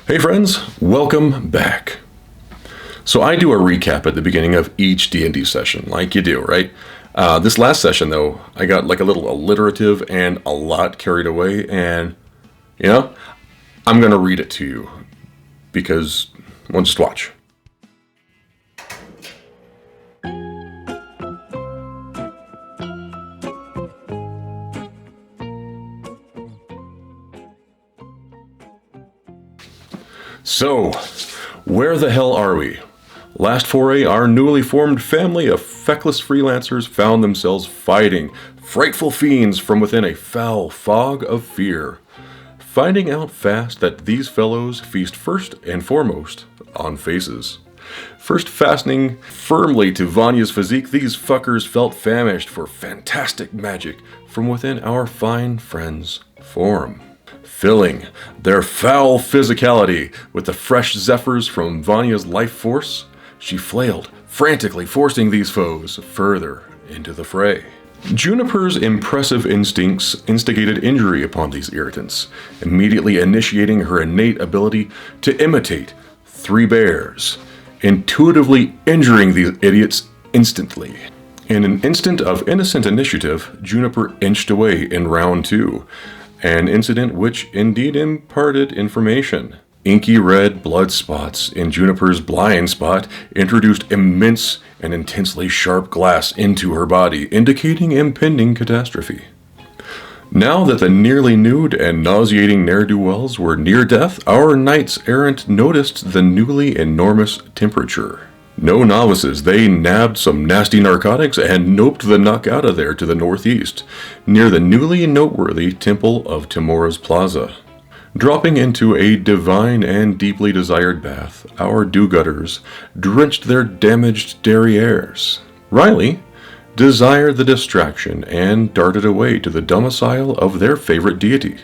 Hey friends, welcome back. So I do a recap at the beginning of each D&D session, like you do, right? This last session though, I got like a little alliterative and a lot carried away, and I'm gonna read it to you because, well, just watch. So, where the hell are we? Last foray, our newly formed family of feckless freelancers found themselves fighting frightful fiends from within a foul fog of fear. Finding out fast that these fellows feast first and foremost on faces. First fastening firmly to Vanya's physique, these fuckers felt famished for fantastic magic from within our fine friend's form. Filling their foul physicality with the fresh zephyrs from Vanya's life force, she flailed, frantically forcing these foes further into the fray. Juniper's impressive instincts instigated injury upon these irritants, immediately initiating her innate ability to imitate three bears, intuitively injuring these idiots instantly. In an instant of innocent initiative, Juniper inched away in round 2, an incident which indeed imparted information. Inky red blood spots in Juniper's blind spot introduced immense and intensely sharp glass into her body, indicating impending catastrophe. Now that the nearly nude and nauseating ne'er-do-wells were near death, our knights errant noticed the newly enormous temperature. No novices, they nabbed some nasty narcotics and noped the knock out of there to the northeast, near the newly noteworthy Temple of Timora's Plaza. Dropping into a divine and deeply desired bath, our do-gutters drenched their damaged derrieres. Riley desired the distraction and darted away to the domicile of their favorite deity,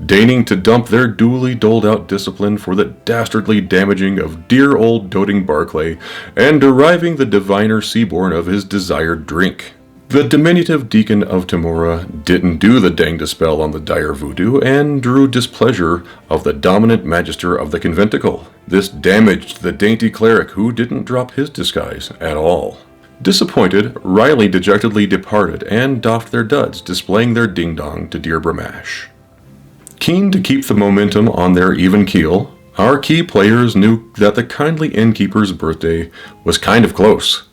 deigning to dump their duly doled-out discipline for the dastardly damaging of dear old doting Barclay and deriving the diviner seaborn of his desired drink. The diminutive deacon of Timora didn't do the dang dispel on the dire voodoo and drew displeasure of the dominant magister of the conventicle. This damaged the dainty cleric who didn't drop his disguise at all. Disappointed, Riley dejectedly departed and doffed their duds, displaying their ding-dong to dear Bramash. Keen to keep the momentum on their even keel, our key players knew that the kindly innkeeper's birthday was kind of close.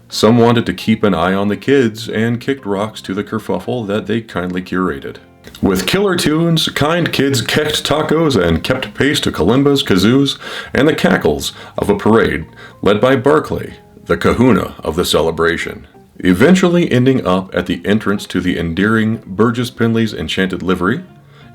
Some wanted to keep an eye on the kids and kicked rocks to the kerfuffle that they kindly curated. With killer tunes, kind kids kecked tacos and kept pace to kalimbas, kazoos, and the cackles of a parade led by Barclay, the kahuna of the celebration, eventually ending up at the entrance to the endearing Burgess Penley's enchanted livery.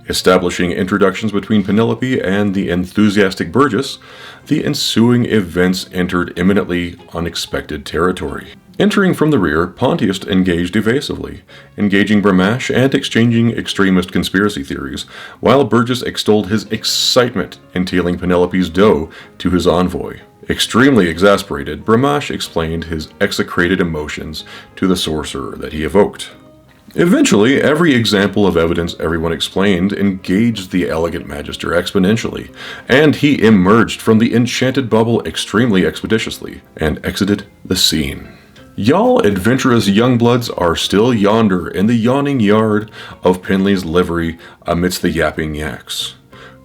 Establishing introductions between Penelope and the enthusiastic Burgess, the ensuing events entered eminently unexpected territory. Entering from the rear, Pontius engaged evasively, engaging Bramash and exchanging extremist conspiracy theories, while Burgess extolled his excitement entailing Penelope's dough to his envoy. Extremely exasperated, Bramash explained his execrated emotions to the sorcerer that he evoked. Eventually, every example of evidence everyone explained engaged the elegant magister exponentially, and he emerged from the enchanted bubble extremely expeditiously, and exited the scene. Y'all adventurous youngbloods are still yonder in the yawning yard of Penley's livery amidst the yapping yaks.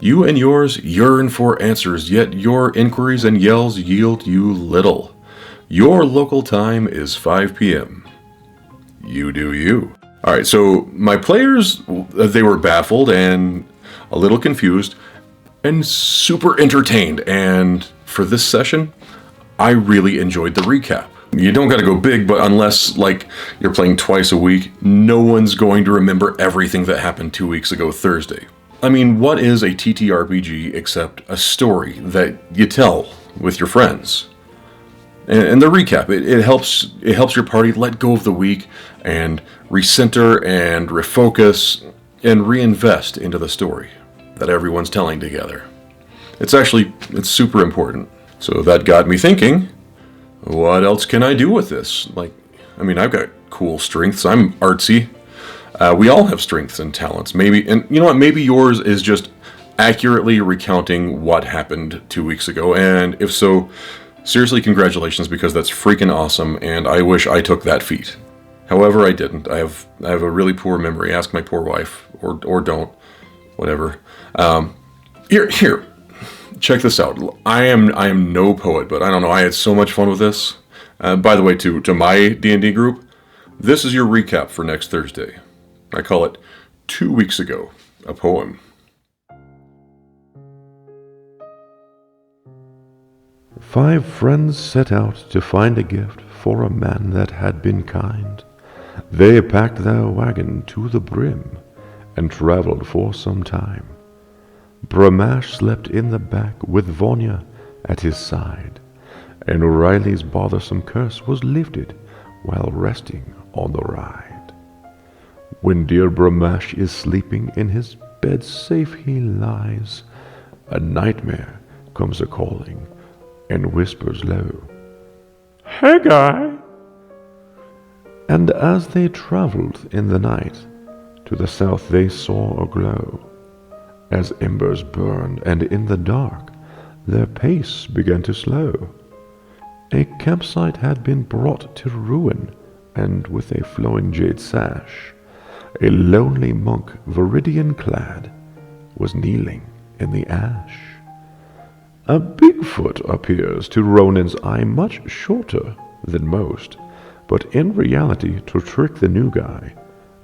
You and yours yearn for answers, yet your inquiries and yells yield you little. Your local time is 5 p.m. You do you. Alright, so my players, they were baffled and a little confused and super entertained, and for this session, I really enjoyed the recap. You don't gotta go big, but unless, you're playing twice a week, no one's going to remember everything that happened 2 weeks ago Thursday. I mean, what is a TTRPG except a story that you tell with your friends? And the recap, it helps your party let go of the week and recenter and refocus and reinvest into the story that everyone's telling together. It's super important. So that got me thinking, what else can I do with this? I've got cool strengths. I'm artsy. We all have strengths and talents. Maybe yours is just accurately recounting what happened 2 weeks ago. And if so, seriously, congratulations, because that's freaking awesome, and I wish I took that feat. However, I didn't. I have a really poor memory. Ask my poor wife, or don't, whatever. Here, check this out. I am no poet, but I don't know. I had so much fun with this. By the way, to my D&D group, this is your recap for next Thursday. I call it 2 weeks ago, a poem. 5 friends set out to find a gift for a man that had been kind. They packed their wagon to the brim and traveled for some time. Bramash slept in the back with Vanya at his side, and Riley's bothersome curse was lifted while resting on the ride. When dear Bramash is sleeping in his bed, safe he lies. A nightmare comes a-calling and whispers low, "Hey, guy!" And as they traveled in the night, to the south they saw a glow. As embers burned, and in the dark their pace began to slow. A campsite had been brought to ruin, and with a flowing jade sash, a lonely monk, viridian clad, was kneeling in the ash. A Bigfoot appears to Ronin's eye, much shorter than most, but in reality, to trick the new guy,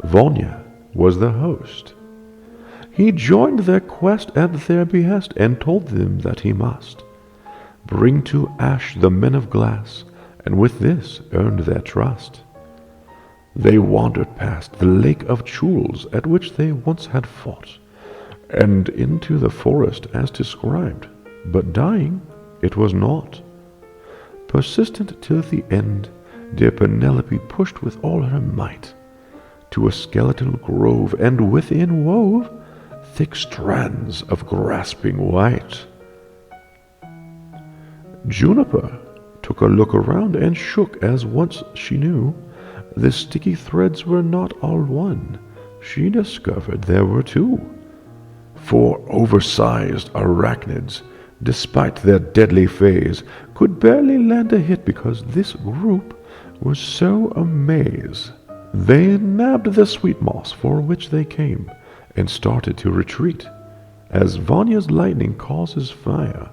Vanya was the host. He joined their quest at their behest and told them that he must bring to Ash the men of glass, and with this earned their trust. They wandered past the lake of jewels at which they once had fought, and into the forest as described, but dying it was not. Persistent till the end, dear Penelope pushed with all her might to a skeletal grove, and within wove thick strands of grasping white. Juniper took a look around and shook, as once she knew the sticky threads were not all one. She discovered there were 2. 4 oversized arachnids, despite their deadly phase, could barely land a hit because this group was so amazed. They nabbed the sweet moss for which they came and started to retreat, as Vanya's lightning causes fire,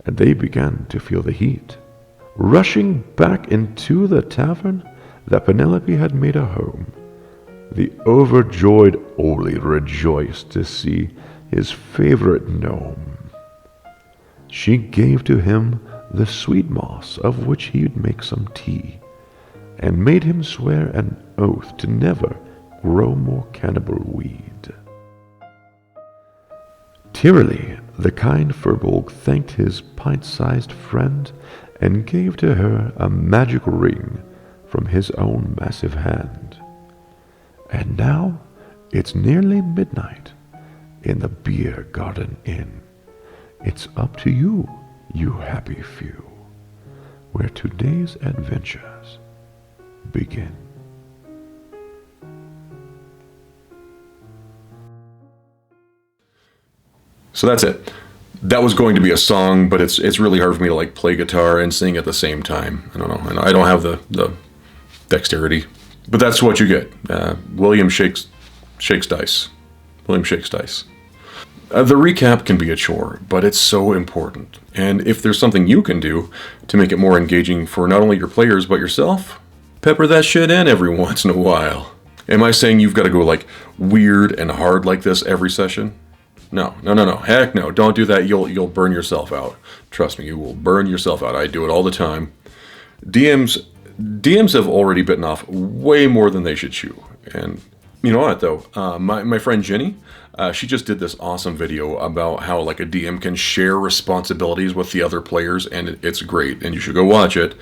and they began to feel the heat. Rushing back into the tavern that Penelope had made a home, the overjoyed Oli rejoiced to see his favorite gnome. She gave to him the sweet moss, of which he'd make some tea, and made him swear an oath to never grow more cannibal weed. Tearily, the kind Furbolg thanked his pint-sized friend and gave to her a magic ring from his own massive hand. And now it's nearly midnight in the Beer Garden Inn. It's up to you, you happy few, where today's adventures begin. So that's it. That was going to be a song, but it's really hard for me to like play guitar and sing at the same time. I don't know. I don't have the dexterity, but that's what you get. William shakes dice. William shakes dice. The recap can be a chore, but it's so important. And if there's something you can do to make it more engaging for not only your players but yourself, pepper that shit in every once in a while. Am I saying you've got to go like weird and hard like this every session? No. Heck no. Don't do that. You'll burn yourself out. Trust me, you will burn yourself out. I do it all the time. DMs have already bitten off way more than they should chew. And you know what though? My friend Ginny, she just did this awesome video about how like a DM can share responsibilities with the other players, and it's great, and you should go watch it.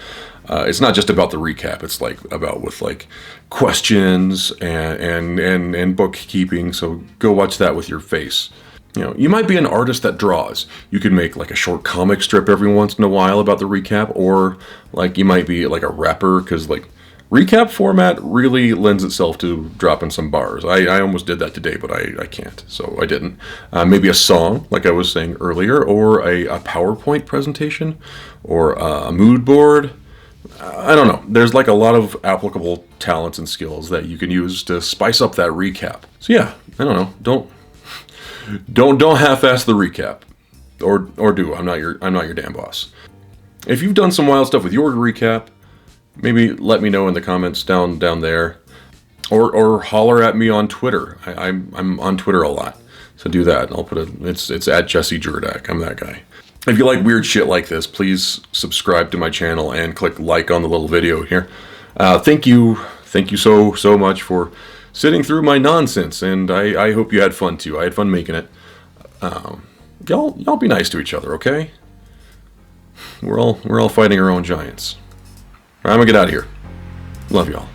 It's not just about the recap; it's like about with like questions and bookkeeping. So go watch that with your face. You know, you might be an artist that draws. You could make like a short comic strip every once in a while about the recap, or like you might be like a rapper, because like Recap format really lends itself to dropping some bars. I almost did that today, but I can't, so I didn't. Maybe a song, like I was saying earlier, or a PowerPoint presentation, or a mood board. I don't know. There's like a lot of applicable talents and skills that you can use to spice up that recap. So yeah, I don't know. Don't half-ass the recap, or do. I'm not your damn boss. If you've done some wild stuff with your recap, maybe let me know in the comments down there, or holler at me on Twitter. I'm on Twitter a lot, so do that. And I'll put it's at Jesse Jurdak. I'm that guy. If you like weird shit like this, please subscribe to my channel and click like on the little video here. Thank you so much for sitting through my nonsense, and I hope you had fun too. I had fun making it. Y'all be nice to each other, okay? We're all fighting our own giants. I'm gonna get out of here. Love y'all.